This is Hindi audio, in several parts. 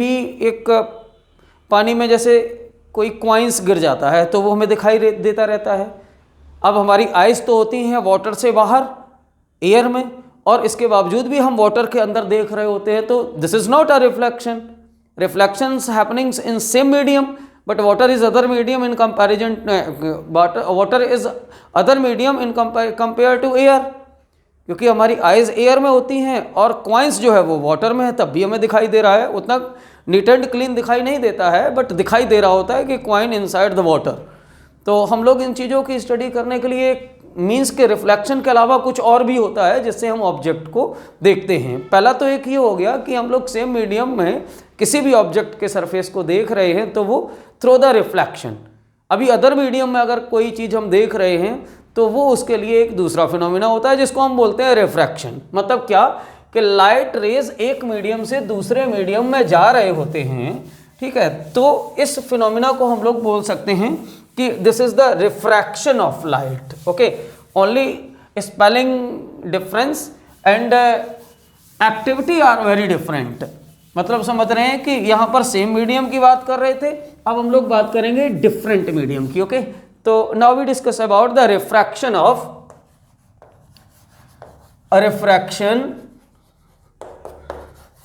भी एक पानी में जैसे कोई कॉइन्स गिर जाता है तो वो हमें दिखाई देता रहता है। अब हमारी आइज़ तो होती हैं वाटर से बाहर एयर में, और इसके बावजूद भी हम वाटर के अंदर देख रहे होते हैं, तो this is not a reflection. Reflections happenings in same medium, but water is other medium in comparison, water is other medium in compare to air, क्योंकि हमारी आइज़ एयर में होती हैं और कॉइन्स जो है वो वाटर में है, तब भी हमें दिखाई दे रहा है। उतना नीट एंड क्लीन दिखाई नहीं देता है, बट दिखाई दे रहा होता है कि कॉइन इनसाइड द वाटर। तो हम लोग इन चीज़ों की स्टडी करने के लिए मीन्स के रिफ्लेक्शन के अलावा कुछ और भी होता है जिससे हम ऑब्जेक्ट को देखते हैं। पहला तो एक ये हो गया कि हम लोग सेम मीडियम में किसी भी ऑब्जेक्ट के सरफेस को देख रहे हैं तो वो थ्रू द रिफ्लेक्शन। अभी अदर मीडियम में अगर कोई चीज़ हम देख रहे हैं तो वो उसके लिए एक दूसरा फिनोमिना होता है जिसको हम बोलते हैं रिफ्रैक्शन। मतलब क्या कि लाइट रेज एक मीडियम से दूसरे मीडियम में जा रहे होते हैं, ठीक है, तो इस फिनोमिना को हम लोग बोल सकते हैं कि this is the refraction of light. Okay, only spelling difference and activity are very different. मतलब समझ रहे हैं कि यहाँ पर सेम मीडियम की बात कर रहे थे, अब हम लोग बात करेंगे डिफरेंट मीडियम की। ओके, तो now we discuss about the refraction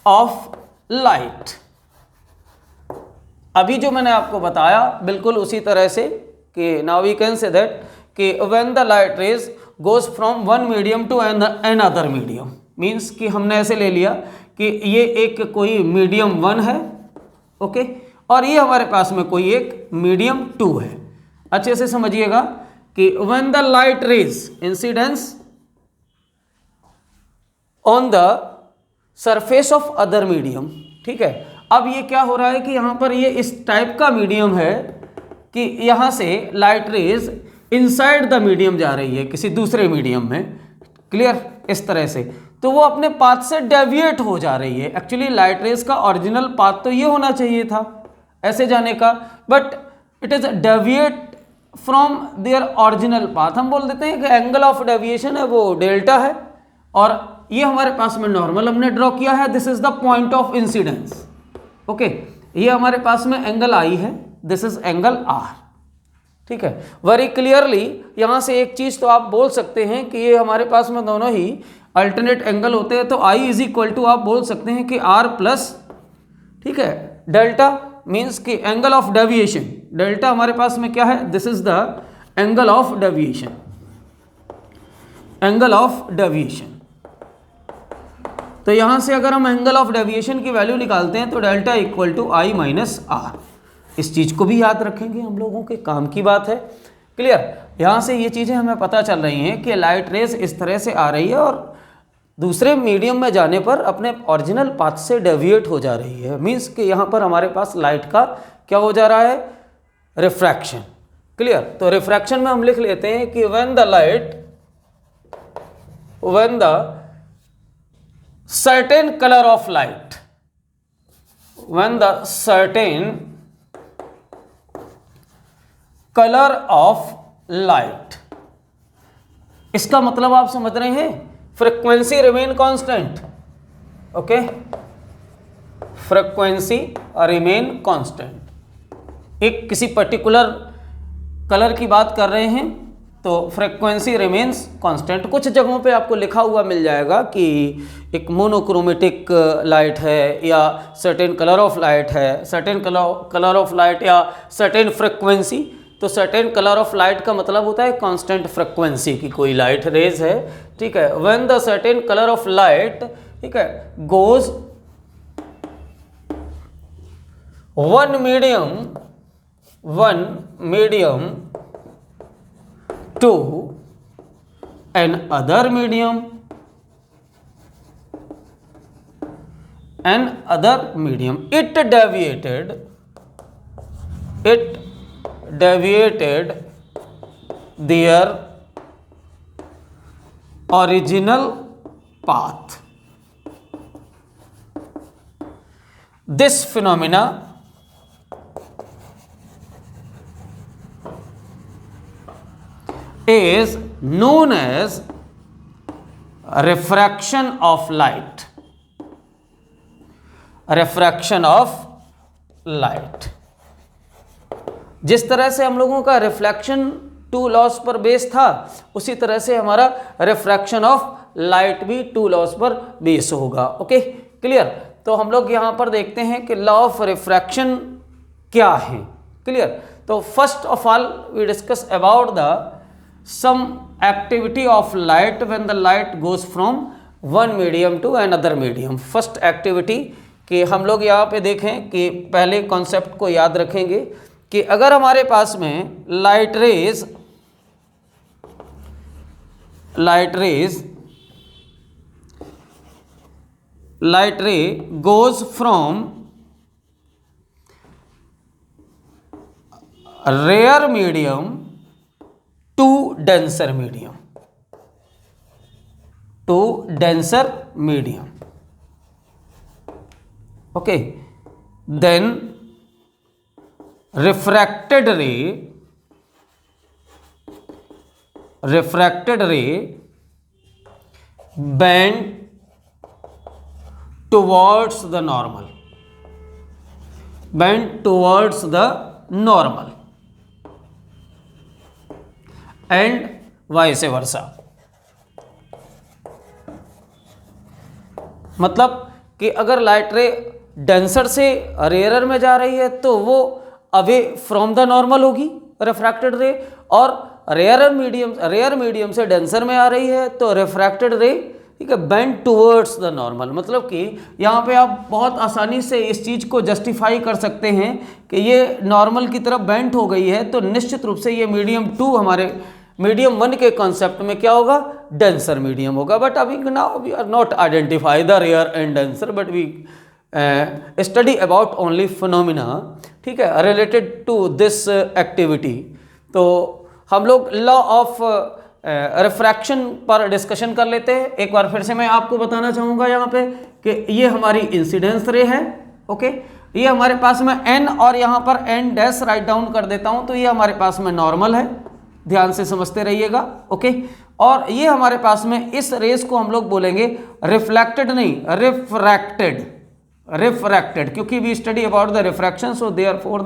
of light. अभी जो मैंने आपको बताया बिल्कुल उसी तरह से कि now we can say that कि when the light rays goes from one medium to another medium, means कि हमने ऐसे ले लिया कि ये एक कोई मीडियम 1 है, ओके, और ये हमारे पास में कोई एक मीडियम 2 है। अच्छे से समझिएगा कि when the light raise incidence on the surface of other medium, ठीक है। अब ये क्या हो रहा है कि यहाँ पर ये इस टाइप का मीडियम है कि यहाँ से light rays inside the medium जा रही है किसी दूसरे मीडियम में, क्लियर, इस तरह से, तो वो अपने पाथ से डेविएट हो जा रही है। एक्चुअली लाइट रेज का ओरिजिनल पाथ तो ये होना चाहिए था ऐसे जाने का, but it is deviate from their original path. हम बोल देते हैं कि एंगल ऑफ डेविएशन है वो डेल्टा है, और ये हमारे पास में नॉर्मल हमने ड्रॉ किया है, this is the point of incidence. Okay, ये हमारे पास में एंगल आई है, दिस इज एंगल आर, ठीक है। वेरी क्लियरली यहाँ से एक चीज़ तो आप बोल सकते हैं कि ये हमारे पास में दोनों ही अल्टरनेट एंगल होते हैं, तो आई इज इक्वल टू आप बोल सकते हैं कि आर प्लस, ठीक है, डेल्टा, मीन्स कि एंगल ऑफ डेविएशन। डेल्टा हमारे पास में क्या है, this is the angle of deviation, angle of deviation. तो यहाँ से अगर हम एंगल ऑफ डेविएशन की वैल्यू निकालते हैं तो delta equal to i minus r. इस चीज़ को भी याद रखेंगे, हम लोगों के काम की बात है, क्लियर। यहाँ से ये चीज़ें हमें पता चल रही हैं कि लाइट रेज इस तरह से आ रही है और दूसरे मीडियम में जाने पर अपने ओरिजिनल पाथ से डेविएट हो जा रही है, मीन्स कि यहाँ पर हमारे पास लाइट का क्या हो जा रहा है, रिफ्रैक्शन, क्लियर। तो रिफ्रैक्शन में हम लिख लेते हैं कि when the certain color of light, when the certain color of light, इसका मतलब आप समझ रहे हैं, frequency remain constant, okay, frequency remain constant. एक किसी पर्टिकुलर कलर की बात कर रहे हैं तो फ्रीक्वेंसी रिमेन्स कांस्टेंट। कुछ जगहों पे आपको लिखा हुआ मिल जाएगा कि एक मोनोक्रोमेटिक लाइट है या सर्टेन कलर ऑफ लाइट है, सर्टेन कलर ऑफ लाइट या सर्टेन फ्रीक्वेंसी। तो सर्टेन कलर ऑफ लाइट का मतलब होता है कांस्टेंट फ्रीक्वेंसी की कोई लाइट रेज है, ठीक है। When the certain colour of light, ठीक है, goes one medium to an other medium, it deviated their original path. This phenomena is known as refraction of light, refraction of light. जिस तरह से हम लोगों का रिफ्लेक्शन टू लॉस पर बेस था, उसी तरह से हमारा रिफ्रैक्शन ऑफ लाइट भी टू लॉस पर बेस होगा। Okay, clear. तो हम लोग यहाँ पर देखते हैं कि लॉ ऑफ रिफ्रैक्शन क्या है। क्लियर। तो first of all we discuss about the some activity of light when the light goes from one medium to another medium. First activity कि हम लोग यहाँ पे देखें कि पहले कॉन्सेप्ट को याद रखेंगे कि अगर हमारे पास में light ray goes from rare medium to denser medium, okay, then refracted ray bend towards the normal and vice versa। मतलब कि अगर लाइट रे डेंसर से रेयरर में जा रही है तो वो अवे फ्रॉम द नॉर्मल होगी रिफ्रैक्टेड रे, और रेयर मीडियम से डेंसर में आ रही है तो रिफ्रैक्टेड रे, ठीक है, बेंड टुवर्ड्स द नॉर्मल। मतलब कि यहाँ पे आप बहुत आसानी से इस चीज़ को जस्टिफाई कर सकते हैं कि ये नॉर्मल की तरफ बेंड हो गई है, तो निश्चित रूप से ये मीडियम 2 हमारे मीडियम 1 के कॉन्सेप्ट में क्या होगा, डेंसर मीडियम होगा। बट अभी now we are not identify the rare and denser, but we study about only phenomena, ठीक है, रिलेटेड टू दिस एक्टिविटी। तो हम लोग लॉ ऑफ रिफ्रैक्शन पर डिस्कशन कर लेते हैं। एक बार फिर से मैं आपको बताना चाहूँगा यहाँ पे कि ये हमारी इंसिडेंस रे है। ओके, ये हमारे पास में n और यहाँ पर n डैश राइट डाउन कर देता हूँ, तो ये हमारे पास में नॉर्मल है, ध्यान से समझते रहिएगा। ओके, और ये हमारे पास में इस रेस को हम लोग बोलेंगे रिफ्लेक्टेड नहीं, रिफ्रैक्टेड, क्योंकि we study about the refraction, so therefore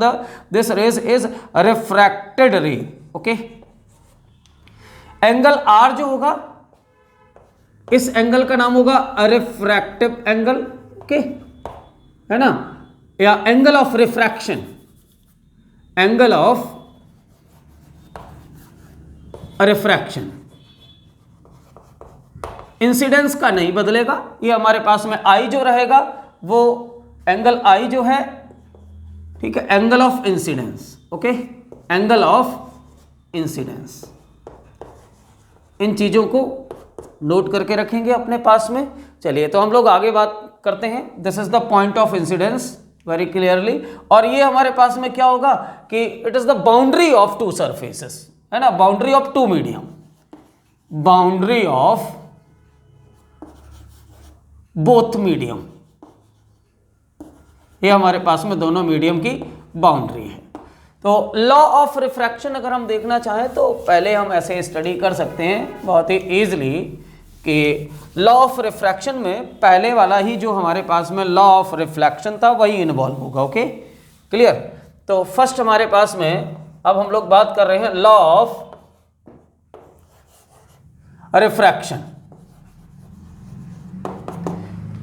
this rays is refracted ray. Okay, angle R जो होगा, इस एंगल का नाम होगा रिफ्रैक्टिव एंगल, ओके, है ना, या angle of refraction, angle of refraction. Incidence का नहीं बदलेगा, ये हमारे पास में I जो रहेगा वो एंगल I जो है, ठीक है, angle of incidence. Okay, angle of incidence, इन चीजों को नोट करके रखेंगे अपने पास में। चलिए, तो हम लोग आगे बात करते हैं। This is the point of incidence very clearly, और ये हमारे पास में क्या होगा कि it is the boundary of two surfaces, है ना, boundary of two medium, boundary of both medium, ये हमारे पास में दोनों मीडियम की बाउंड्री है। तो लॉ ऑफ रिफ्रैक्शन अगर हम देखना चाहें तो पहले हम ऐसे स्टडी कर सकते हैं बहुत ही ईजिली कि लॉ ऑफ रिफ्रैक्शन में पहले वाला ही जो हमारे पास में लॉ ऑफ रिफ्लेक्शन था वही इन्वॉल्व होगा। Okay, clear. तो फर्स्ट हमारे पास में अब हम लोग बात कर रहे हैं law of refraction.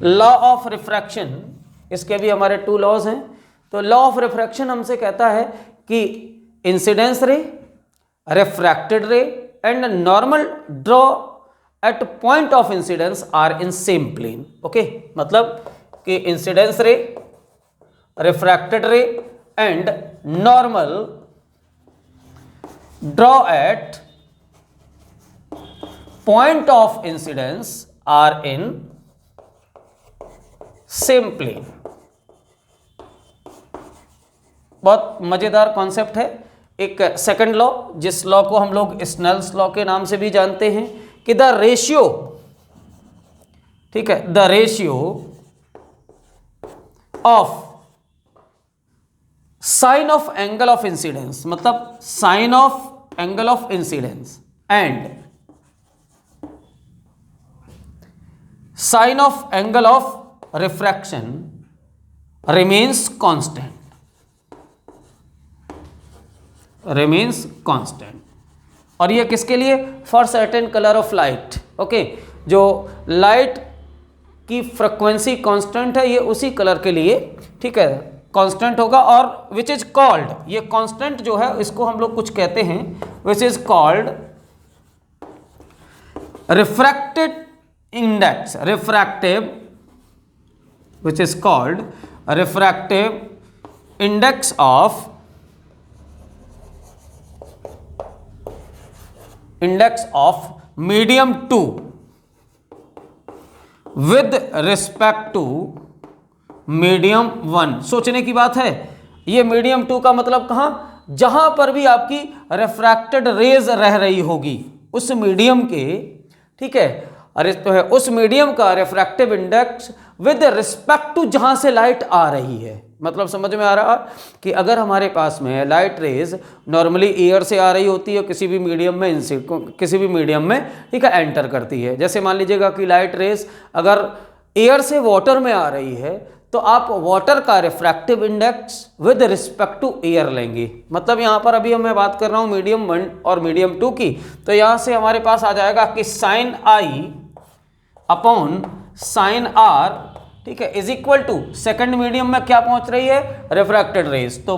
Law of refraction, इसके भी हमारे 2 लॉज हैं। तो लॉ ऑफ रिफ्रैक्शन हमसे कहता है कि incidence ray, refracted ray and normal draw at point of incidence are in same plane. Okay, मतलब कि incidence ray, refracted ray and normal draw at point of incidence are in same plane. बहुत मजेदार कॉन्सेप्ट है। एक सेकंड लॉ, जिस लॉ को हम लोग स्नेल्स लॉ के नाम से भी जानते हैं, कि द रेशियो, ठीक है, the ratio of sine of angle of incidence, मतलब sine of angle of incidence and sine of angle of refraction remains constant. Remains constant. और ये किसके लिए? For certain colour of light. Okay, जो लाइट की फ्रीक्वेंसी कांस्टेंट है ये उसी कलर के लिए, ठीक है, कांस्टेंट होगा। और विच इज कॉल्ड, ये कांस्टेंट जो है इसको हम लोग कुछ कहते हैं, which is called refracted index, refractive, which is called a refractive index of medium 2 with respect to medium 1। सोचने की बात है, ये मीडियम 2 का मतलब कहाँ? जहां पर भी आपकी रिफ्रैक्टेड रेज रह रही होगी उस मीडियम के, ठीक है, अरे तो है उस मीडियम का refractive index with respect to जहां से लाइट आ रही है। मतलब समझ में आ रहा कि अगर हमारे पास में लाइट रेज नॉर्मली एयर से आ रही होती है, किसी भी मीडियम में किसी भी मीडियम में, ठीक है, एंटर करती है। जैसे मान लीजिएगा कि लाइट रेज अगर एयर से वाटर में आ रही है तो आप वाटर का refractive index with respect to air लेंगे। मतलब यहाँ पर अभी मैं बात कर रहा हूँ मीडियम 1 और मीडियम 2 की, तो यहाँ से हमारे पास आ जाएगा कि sine I upon sine R, ठीक है, is equal to second medium में क्या पहुंच रही है? Refracted rays. तो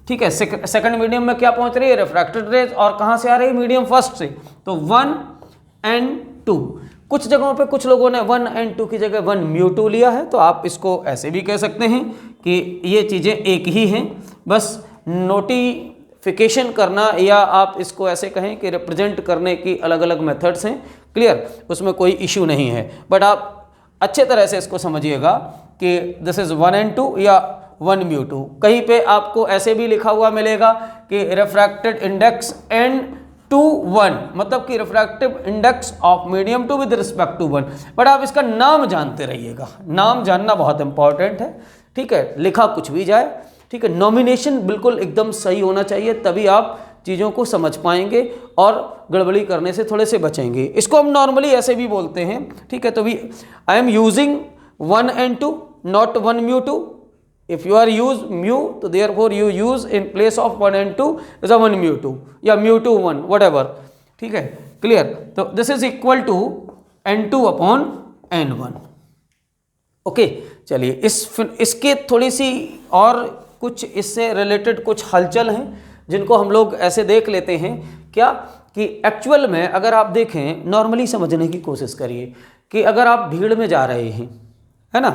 ठीक है, सेकंड मीडियम में क्या पहुंच रही है? Refracted rays. और कहां से आ रही है? मीडियम फर्स्ट से। तो 1 and 2, कुछ जगहों पे कुछ लोगों ने 1 and 2 की जगह 1 म्यू 2 लिया है, तो आप इसको ऐसे भी कह सकते हैं कि ये चीज़ें एक ही हैं, बस नोटिफिकेशन करना, या आप इसको ऐसे कहें कि रिप्रेजेंट करने की अलग अलग मेथड्स हैं। क्लियर, उसमें कोई इशू नहीं है, बट आप अच्छे तरह से इसको समझिएगा कि दिस इज 1 and 2 या 1 म्यू 2। कहीं पे आपको ऐसे भी लिखा हुआ मिलेगा कि रिफ्रैक्टेड इंडेक्स N2 1, मतलब कि refractive index of medium 2 with respect to 1। But आप इसका नाम जानते रहिएगा, नाम जानना बहुत इंपॉर्टेंट है, ठीक है, लिखा कुछ भी जाए, ठीक है, नॉमिनेशन बिल्कुल एकदम सही होना चाहिए, तभी आप चीज़ों को समझ पाएंगे और गड़बड़ी करने से थोड़े से बचेंगे। इसको हम नॉर्मली ऐसे भी बोलते हैं, ठीक है, तो भी I am using 1 and 2 not 1 mu 2। If you are use mu तो therefore you use in place of 1 and 2 is a 1 mu 2 या म्यू 2 1 व्हाटएवर, ठीक है, क्लियर। तो this is equal to N2 upon N1। Okay, चलिए इसके थोड़ी सी और कुछ इससे रिलेटेड कुछ हलचल हैं जिनको हम लोग ऐसे देख लेते हैं। क्या कि एक्चुअल में अगर आप देखें, नॉर्मली समझने की कोशिश करिए कि अगर आप भीड़ में जा रहे हैं, है ना,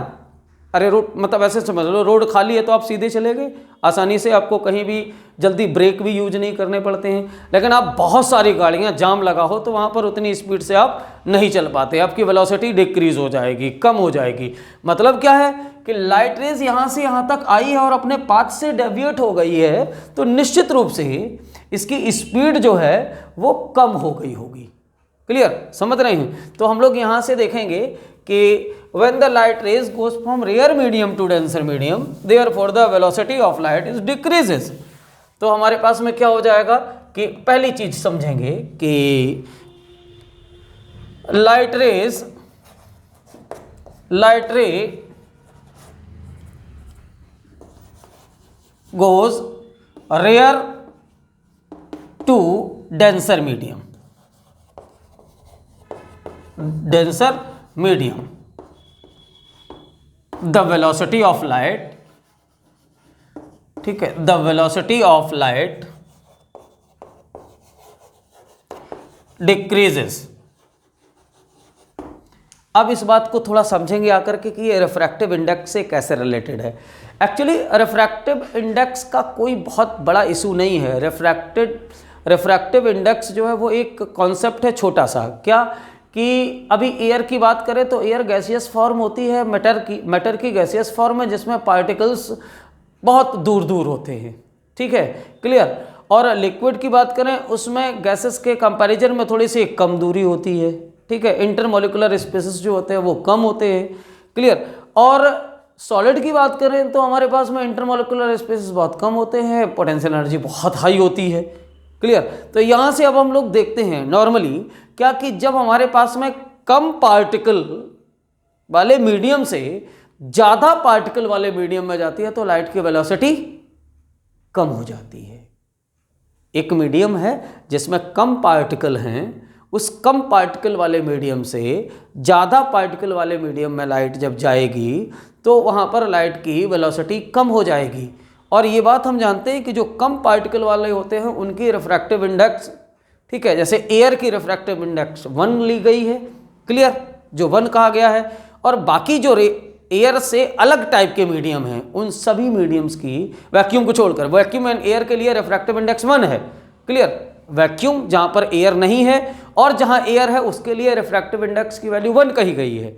अरे रोड, मतलब ऐसे समझ लो रोड खाली है तो आप सीधे चले गए, आसानी से, आपको कहीं भी जल्दी ब्रेक भी यूज नहीं करने पड़ते हैं। लेकिन आप बहुत सारी गाड़ियां जाम लगा हो तो वहाँ पर उतनी स्पीड से आप नहीं चल पाते, आपकी वेलोसिटी डिक्रीज हो जाएगी, कम हो जाएगी। मतलब क्या है कि लाइट रेज यहाँ से यहाँ तक आई है और अपने पाथ से डेविएट हो गई है, तो निश्चित रूप से इसकी स्पीड जो है वो कम हो गई होगी। क्लियर, समझ रहे हैं? तो हम लोग यहाँ से देखेंगे कि when the light rays goes from rare medium to denser medium, therefore the velocity of light is decreases। तो हमारे पास में क्या हो जाएगा कि पहली चीज समझेंगे कि लाइट रे goes rare to denser medium, the velocity of light, ठीक है, the velocity of light decreases। अब इस बात को थोड़ा समझेंगे आकर के कि ये रिफ्रैक्टिव इंडेक्स से कैसे रिलेटेड है। एक्चुअली रिफ्रैक्टिव इंडेक्स का कोई बहुत बड़ा इशू नहीं है। रिफ्रैक्टिव इंडेक्स जो है वो एक कॉन्सेप्ट है छोटा सा, क्या कि अभी एयर की बात करें तो एयर गैसियस फॉर्म होती है, मैटर की गैसियस फॉर्म है जिसमें पार्टिकल्स बहुत दूर दूर होते हैं, ठीक है, क्लियर। और लिक्विड की बात करें उसमें गैसेस के कंपैरिजन में थोड़ी सी कम दूरी होती है, ठीक है, इंटरमोलिकुलर स्पेसेस जो होते हैं वो कम होते हैं, क्लियर। और सॉलिड की बात करें तो हमारे पास में इंटरमोलिकुलर स्पेसेस बहुत कम होते हैं, पोटेंशियल एनर्जी बहुत हाई होती है, क्लियर। तो यहाँ से अब हम लोग देखते हैं नॉर्मली क्या कि जब हमारे पास में कम पार्टिकल वाले मीडियम से ज़्यादा पार्टिकल वाले मीडियम में जाती है तो लाइट की वेलोसिटी कम हो जाती है। एक मीडियम है जिसमें कम पार्टिकल हैं, उस कम पार्टिकल वाले मीडियम से ज़्यादा पार्टिकल वाले मीडियम में लाइट जब जाएगी तो वहाँ पर लाइट की वेलोसिटी कम हो जाएगी। और ये बात हम जानते हैं कि जो कम पार्टिकल वाले होते हैं उनकी रिफ्रैक्टिव इंडेक्स, ठीक है, जैसे एयर की रिफ्रैक्टिव इंडेक्स 1 ली गई है, क्लियर, जो 1 कहा गया है। और बाकी जो एयर से अलग टाइप के मीडियम हैं उन सभी मीडियम्स की, वैक्यूम को छोड़कर, वैक्यूम एंड एयर के लिए रिफ्रैक्टिव इंडेक्स 1 है, क्लियर। वैक्यूम जहाँ पर एयर नहीं है और जहाँ एयर है उसके लिए रिफ्रैक्टिव इंडेक्स की वैल्यू 1 कही गई है,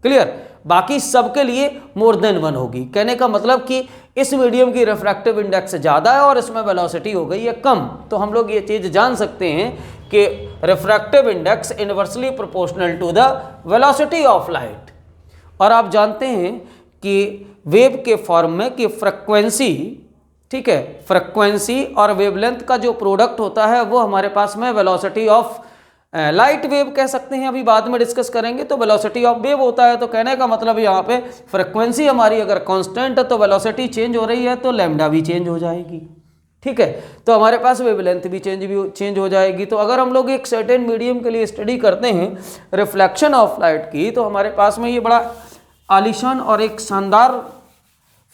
क्लियर। बाकी सबके लिए मोर देन 1 होगी। कहने का मतलब कि इस मीडियम की रिफ्रैक्टिव इंडेक्स ज़्यादा है और इसमें वेलोसिटी हो गई है कम, तो हम लोग ये चीज़ जान सकते हैं कि refractive index inversely proportional to the velocity of light. और आप जानते हैं कि वेव के फॉर्म में कि फ्रीक्वेंसी, ठीक है, फ्रीक्वेंसी और वेवलेंथ का जो प्रोडक्ट होता है वो हमारे पास में वेलोसिटी ऑफ लाइट वेव कह सकते हैं, अभी बाद में डिस्कस करेंगे। तो वेलोसिटी ऑफ वेव होता है, तो कहने का मतलब यहाँ पे फ्रीक्वेंसी हमारी अगर कांस्टेंट है तो वेलोसिटी चेंज हो रही है तो लैम्डा भी चेंज हो जाएगी, ठीक है। तो हमारे पास वेवलेंथ भी चेंज हो जाएगी। तो अगर हम लोग एक सर्टेन मीडियम के लिए स्टडी करते हैं रिफ्लेक्शन ऑफ लाइट की, तो हमारे पास में ये बड़ा आलीशान और एक शानदार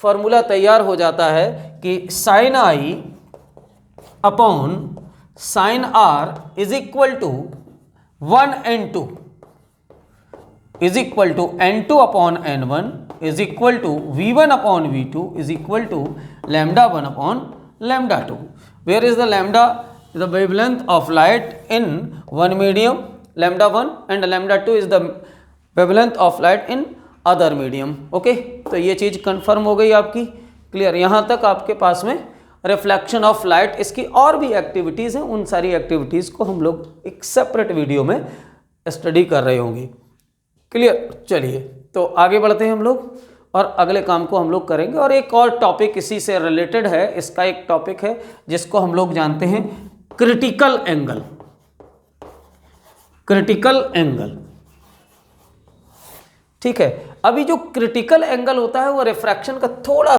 फॉर्मूला तैयार हो जाता है कि sine I upon sine R is equal to 1n2 is equal to n2 upon n1 is equal to v1 upon v2 is equal to lambda 1 upon lambda 2। Where is the lambda? The wavelength of light in one medium lambda 1 and lambda 2 is the wavelength of light in other medium. Okay, तो ये चीज़ कंफर्म हो गई आपकी, क्लियर। यहाँ तक आपके पास में रिफ्लेक्शन ऑफ लाइट, इसकी और भी एक्टिविटीज़ हैं, उन सारी एक्टिविटीज़ को हम लोग एक सेपरेट वीडियो में स्टडी कर रहे होंगे, क्लियर। चलिए तो आगे बढ़ते हैं हम लोग और अगले काम को हम लोग करेंगे। और एक और टॉपिक इसी से रिलेटेड है, इसका एक टॉपिक है जिसको हम लोग जानते हैं क्रिटिकल एंगल। क्रिटिकल एंगल, ठीक है। अभी जो क्रिटिकल एंगल होता है वो रिफ्रैक्शन का थोड़ा